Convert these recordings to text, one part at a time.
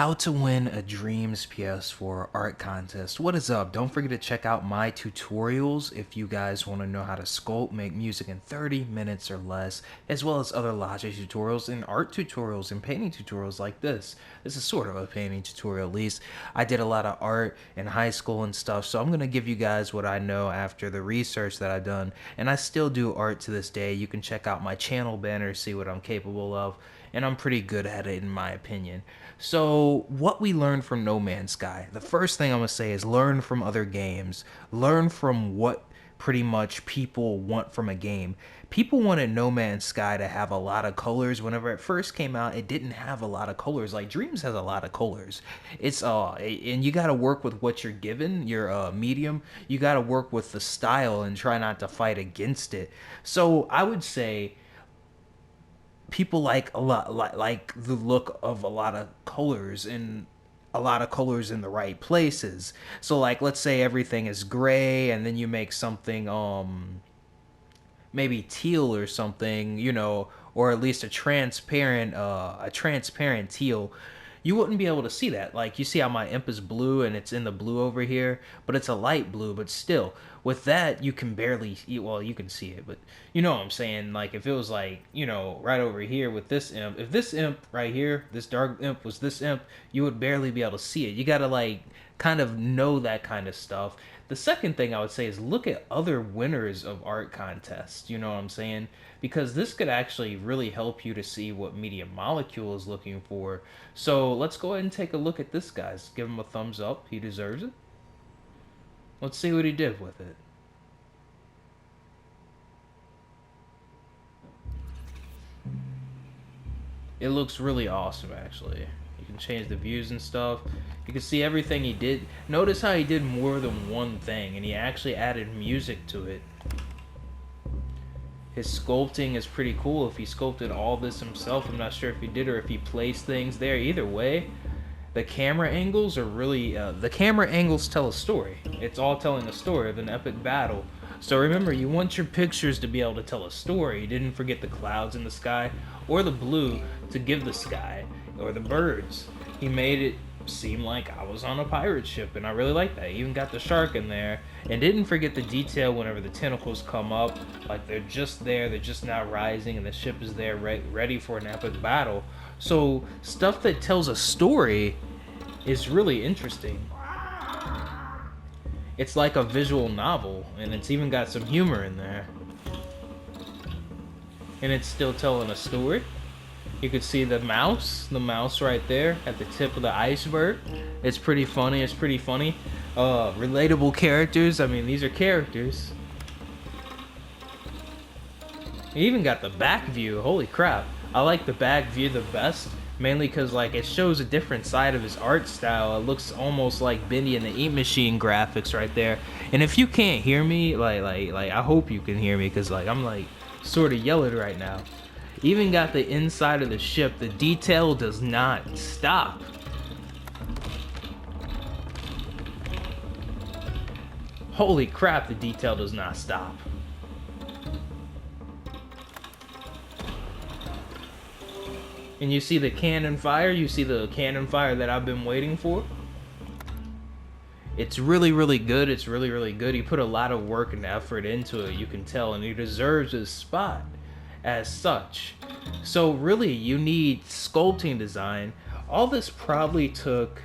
How to win a Dreams PS4 art contest. What is up? Don't forget to check out my tutorials if you guys want to know how to sculpt, make music in 30 minutes or less, as well as other Logic tutorials and art tutorials and painting tutorials like this. This is sort of a painting tutorial at least. I did a lot of art in high school and stuff, so I'm going to give you guys what I know after the research that I've done, and I still do art to this day. You can check out my channel banner, see what I'm capable of, and I'm pretty good at it in my opinion. So, what we learned from No Man's Sky, the first thing I'm gonna say is learn from other games. Learn from what pretty much people want from a game. People wanted No Man's Sky to have a lot of colors. Whenever it first came out, it didn't have a lot of colors. Like Dreams has a lot of colors. It's and you got to work with what you're given, your medium. You got to work with the style and try not to fight against it. So, I would say people like a lot like the look of a lot of colors and a lot of colors in the right places. So like let's say everything is gray and then you make something maybe teal or something, or at least a transparent teal. You wouldn't be able to see that. Like you see how my imp is blue and it's in the blue over here, but it's a light blue, but still with that you can barely well, you can see it, but you know what I'm saying? Like if it was like, right over here with this imp, if this imp right here, this dark imp was this imp, you would barely be able to see it. You got to like kind of know that kind of stuff. The second thing I would say is look at other winners of art contests. You know what I'm saying? Because this could actually really help you to see what Media Molecule is looking for. So let's go ahead and take a look at this, guys. Give him a thumbs up. He deserves it. Let's see what he did with it. It looks really awesome, actually. You can change the views and stuff. You can see everything he did. Notice how he did more than one thing, and he actually added music to it. His sculpting is pretty cool. If he sculpted all this himself, I'm not sure if he did or if he placed things there. Either way, the camera angles are really... the camera angles tell a story. It's all telling a story of an epic battle. So remember, you want your pictures to be able to tell a story. You didn't forget the clouds in the sky or the blue to give the sky or the birds. He made it seem like I was on a pirate ship, and I really like that. He even got the shark in there, and didn't forget the detail whenever the tentacles come up, like they're just there, they're just now rising, and the ship is there ready for an epic battle. So stuff that tells a story is really interesting. It's like a visual novel, and it's even got some humor in there. And it's still telling a story. You could see the mouse right there at the tip of the iceberg. It's pretty funny. Relatable characters. I mean, these are characters. He even got the back view. Holy crap. I like the back view the best. Mainly because like it shows a different side of his art style. It looks almost like Bendy and the Eat Machine graphics right there. And if you can't hear me, like I hope you can hear me, because like I'm like sort of yelling right now. Even got the inside of the ship. The detail does not stop. Holy crap, the detail does not stop. And you see the cannon fire? You see the cannon fire that I've been waiting for? It's really, really good. It's really, really good. He put a lot of work and effort into it, you can tell, and he deserves his spot as such. So really, you need sculpting design. All this probably took,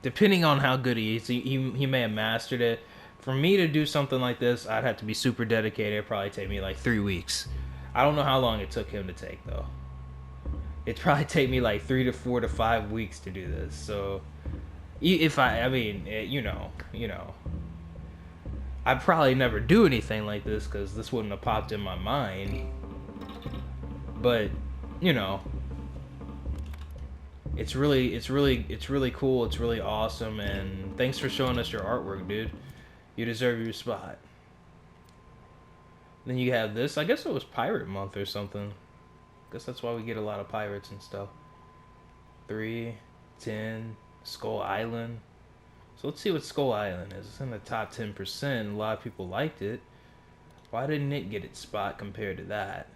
depending on how good he is, he may have mastered it. For me to do something like this, I'd have to be super dedicated. It'd probably take me like 3 weeks. I don't know how long it took him to take, though. It'd probably take me like 3 to 4 to 5 weeks to do this. So, if I mean, I'd probably never do anything like this because this wouldn't have popped in my mind. But, it's really cool. It's really awesome. And thanks for showing us your artwork, dude. You deserve your spot. Then you have this. I guess it was Pirate Month or something. I guess that's why we get a lot of pirates and stuff. 3, 10, Skull Island. So let's see what Skull Island is. It's in the top 10%. A lot of people liked it. Why didn't it get its spot compared to that?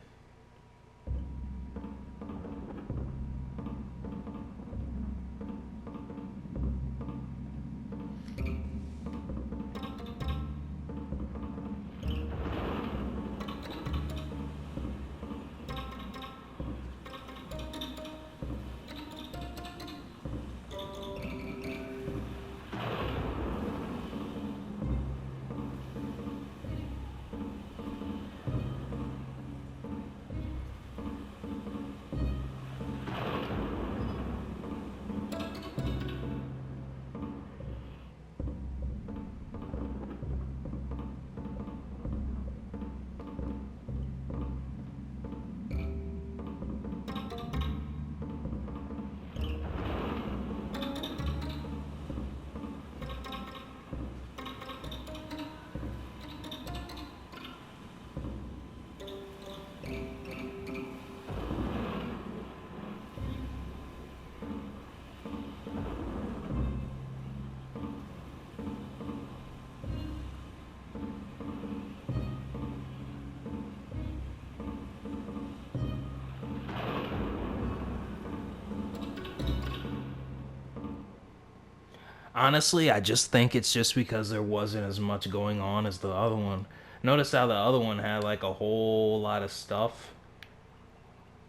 Honestly, I just think it's just because there wasn't as much going on as the other one. Notice how the other one had like a whole lot of stuff.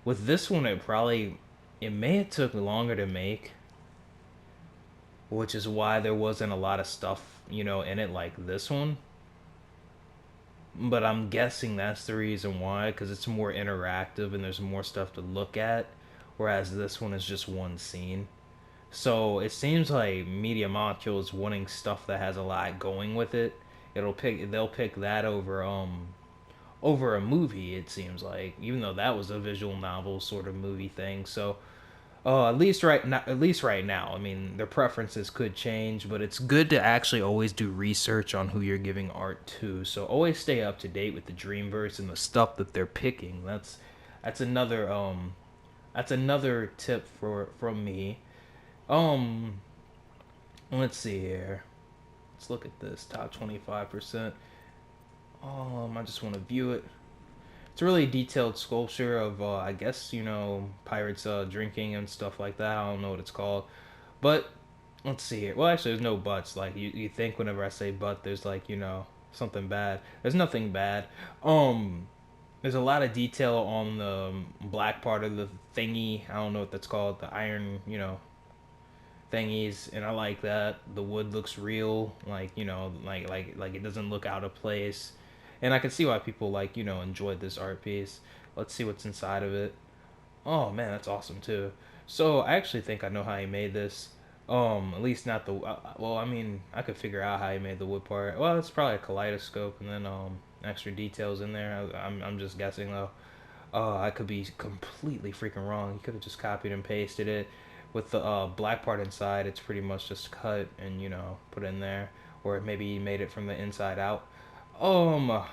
With this one, it may have took longer to make, which is why there wasn't a lot of stuff, in it like this one. But I'm guessing that's the reason why, because it's more interactive and there's more stuff to look at, whereas this one is just one scene. So it seems like Media Molecule is wanting stuff that has a lot going with it. They'll pick that over a movie. It seems like, even though that was a visual novel sort of movie thing. So at least right now. I mean, their preferences could change, but it's good to actually always do research on who you're giving art to. So always stay up to date with the Dreamverse and the stuff that they're picking. That's another that's another tip from me. Um, let's see here. Let's look at this top 25%. I just want to view it. It's a really detailed sculpture of, I guess, pirates drinking and stuff like that. I don't know what it's called. But let's see here. Well, actually, there's no buts. Like, you think whenever I say but, there's like, something bad. There's nothing bad. Um, there's a lot of detail on the black part of the thingy. I don't know what that's called. The iron, thingies, and I like that. The wood looks real, like like it doesn't look out of place, and I can see why people like enjoyed this art piece. Let's see what's inside of it. Oh man, that's awesome too. So I actually think I know how he made this. At least not the well. I mean, I could figure out how he made the wood part. Well, it's probably a kaleidoscope, and then extra details in there. I'm just guessing though. I could be completely freaking wrong. He could have just copied and pasted it. With the black part inside, it's pretty much just cut and put in there, or maybe he made it from the inside out. Um,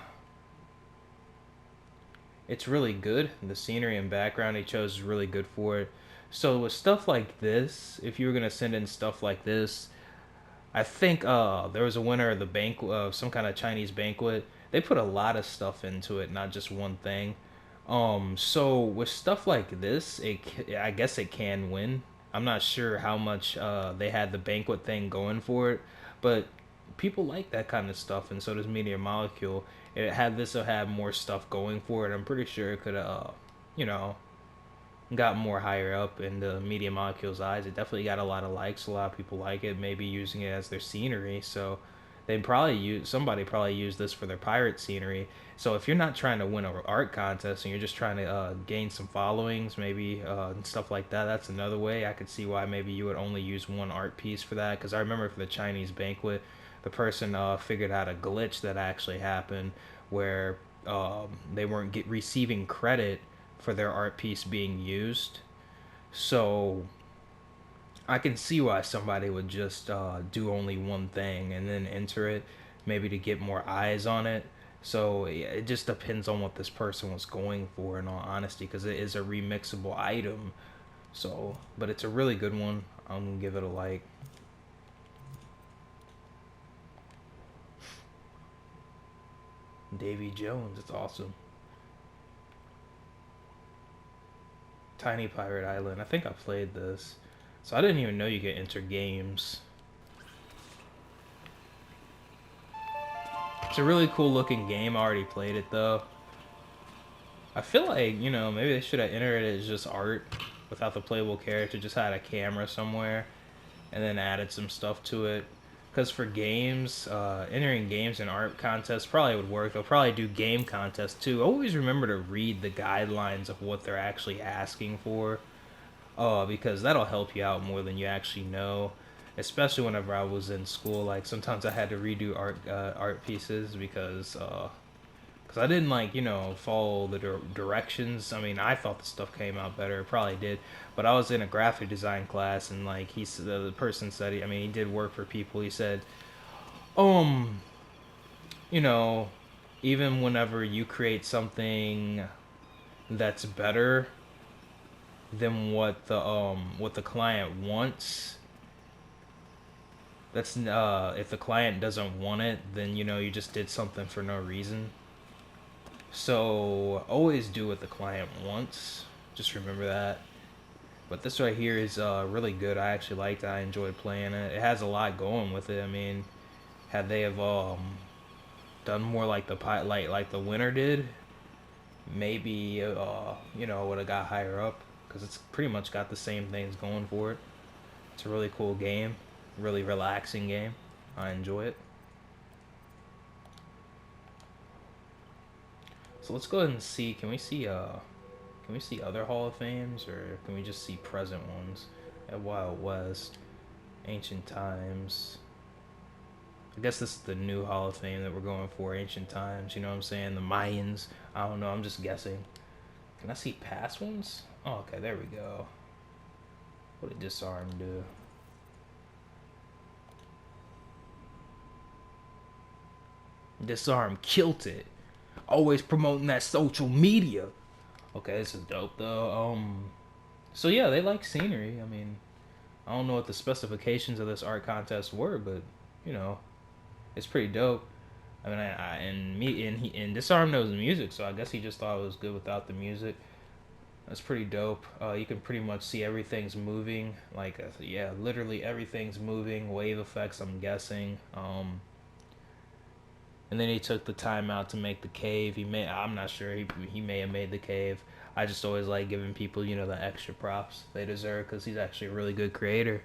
it's really good. The scenery and background he chose is really good for it. So with stuff like this, if you were gonna send in stuff like this, I think there was a winner of the banquet of some kind of Chinese banquet. They put a lot of stuff into it, not just one thing. So with stuff like this, I guess it can win. I'm not sure how much they had the banquet thing going for it, but people like that kind of stuff, and so does Meteor Molecule. It had this had more stuff going for it. I'm pretty sure it could have, you know, got more higher up in the Media Molecule's eyes. It definitely got a lot of likes. A lot of people like it. Maybe using it as their scenery. So they probably use somebody probably used this for their pirate scenery. So if you're not trying to win an art contest and you're just trying to gain some followings, maybe and stuff like that, that's another way. I could see why maybe you would only use one art piece for that. Because I remember for the Chinese banquet, the person figured out a glitch that actually happened where they weren't receiving credit for their art piece being used. So I can see why somebody would just do only one thing and then enter it, maybe to get more eyes on it. So yeah, it just depends on what this person was going for, in all honesty, because it is a remixable item. So, but it's a really good one. I'm gonna give it a like. Davy Jones, it's awesome. Tiny Pirate Island. I think I played this. So I didn't even know you could enter games. It's a really cool looking game. I already played it though. I feel like, maybe they should have entered it as just art without the playable character, just had a camera somewhere and then added some stuff to it. Because for games, entering games and art contests probably would work. They'll probably do game contests too. Always remember to read the guidelines of what they're actually asking for, because that'll help you out more than you actually know. Especially whenever I was in school, like sometimes I had to redo art pieces because I didn't like follow the directions. I mean, I thought the stuff came out better. It probably did, but I was in a graphic design class, and like the person said, I mean, he did work for people. He said, um, you know, even whenever you create something that's better than what the client wants, that's if the client doesn't want it, then you just did something for no reason. So always do what the client wants. Just remember that. But this right here is really good. I actually liked it. I enjoyed playing it. It has a lot going with it. I mean, had they have done more like the like the winner did, maybe you know, would have got higher up, because it's pretty much got the same things going for it. It's a really cool game, really relaxing game. I enjoy it. So let's go ahead and see. Can we see other Hall of Fames, or can we just see present ones? At Wild West, Ancient Times. I guess this is the new Hall of Fame that we're going for, Ancient Times. You know what I'm saying? The Mayans. I don't know. I'm just guessing. Can I see past ones? Oh, okay. There we go. What did Disarm do? Disarm killed it. Always promoting that social media. Okay, this is dope though. So yeah, they like scenery. I mean, I don't know what the specifications of this art contest were, but you know, it's pretty dope. I mean, and Disarm knows the music, so I guess he just thought it was good without the music. That's pretty dope. You can pretty much see everything's moving. Like, yeah, literally everything's moving. Wave effects, I'm guessing. And then he took the time out to make the cave. I'm not sure. He may have made the cave. I just always like giving people, you know, the extra props they deserve, because he's actually a really good creator.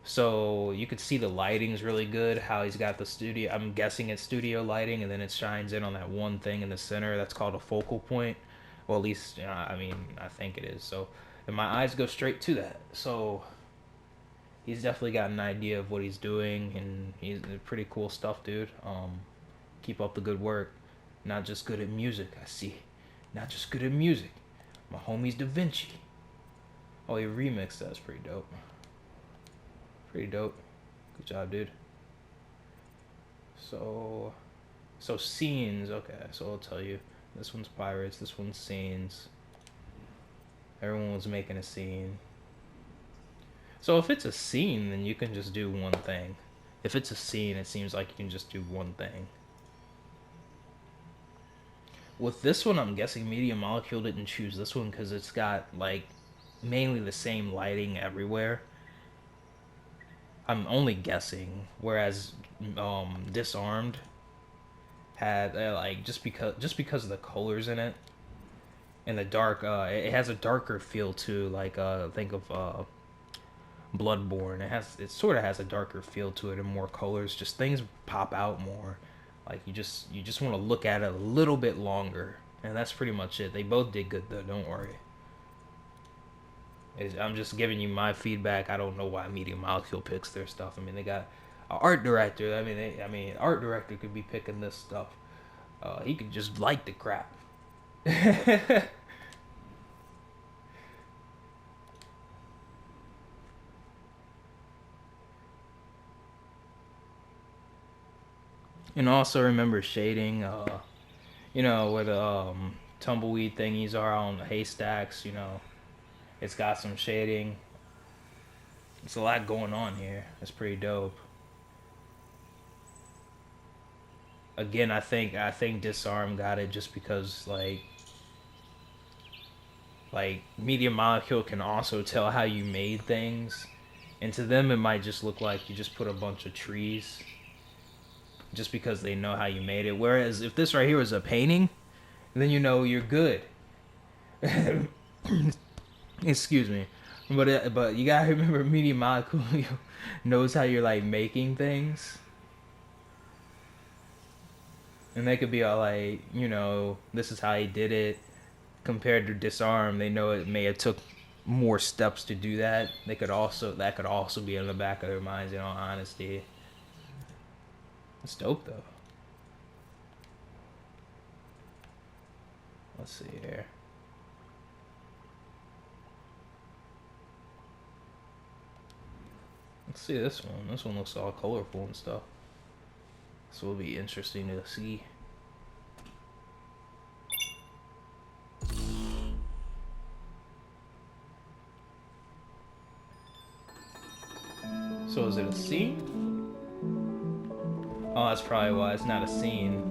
So you could see the lighting's really good. How he's got the studio. I'm guessing it's studio lighting, and then it shines in on that one thing in the center. That's called a focal point. Well, at least, you know, I mean, I think it is. So, and my eyes go straight to that. So he's definitely got an idea of what he's doing, and he's pretty cool stuff, dude. Keep up the good work. Not just good at music, I see. Not just good at music. My homie's Da Vinci. Oh, he remixed that. That's pretty dope. Pretty dope. Good job, dude. So scenes. Okay, so I'll tell you. This one's pirates. This one's scenes. Everyone was making a scene. So if it's a scene, then you can just do one thing. If it's a scene, it seems like you can just do one thing. With this one, I'm guessing Media Molecule didn't choose this one because it's got, like, mainly the same lighting everywhere. I'm only guessing. Whereas Disarmed had, like, just because of the colors in it and the dark, it has a darker feel too. Like, think of Bloodborne. It sort of has a darker feel to it and more colors. Just things pop out more. Like, you just want to look at it a little bit longer, and that's pretty much it. They both did good though. Don't worry. I'm just giving you my feedback. I don't know why Media Molecule picks their stuff. I mean, they got an art director. I mean, art director could be picking this stuff. He could just like the crap. And also remember shading, you know, where the tumbleweed thingies are on the haystacks, you know, it's got some shading. It's a lot going on here. It's pretty dope. Again, I think Disarm got it just because like Media Molecule can also tell how you made things, and to them it might just look like you just put a bunch of trees just because they know how you made it. Whereas if this right here was a painting, then you know you're good. Excuse me, but you gotta remember Media Molecule knows how you're like making things, and they could be all like, you know, this is how he did it. Compared to Disarm, they know it may have took more steps to do that. That could also be in the back of their minds, in all honesty. It's dope though. Let's see here. Let's see this one. This one looks all colorful and stuff. This will be interesting to see. So is it a scene? Oh, that's probably why it's not a scene.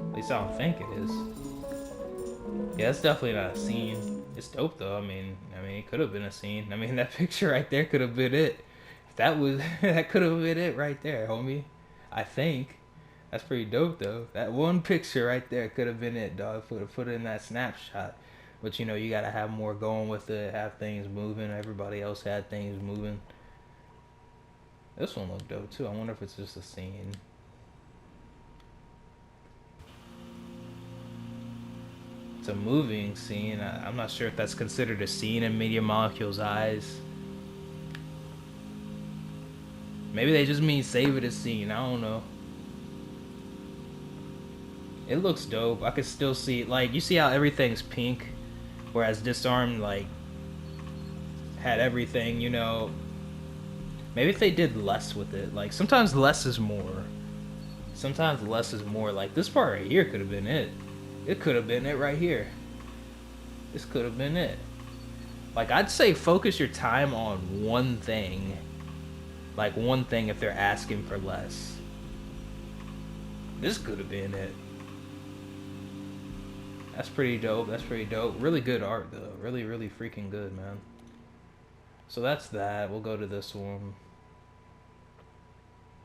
At least I don't think it is. Yeah, it's definitely not a scene. It's dope though. I mean, it could have been a scene. I mean, that picture right there could have been it. If that was that could have been it right there, homie. I think that's pretty dope though. That one picture right there could have been it, dog. Put it in that snapshot. But you know, you gotta have more going with it. Have things moving. Everybody else had things moving. This one looked dope too. I wonder if it's just a scene. It's a moving scene. I'm not sure if that's considered a scene in Media Molecule's eyes. Maybe they just mean save it as scene. I don't know. It looks dope. I could still see, like, you see how everything's pink, whereas Disarmed, like, had everything, you know. Maybe if they did less with it. Like, sometimes less is more. Sometimes less is more. Like, this part right here could have been it. It could have been it right here. This could have been it. Like, I'd say focus your time on one thing. Like, one thing if they're asking for less. This could have been it. That's pretty dope. That's pretty dope. Really good art, though. Really, really freaking good, man. So that's that. We'll go to this one.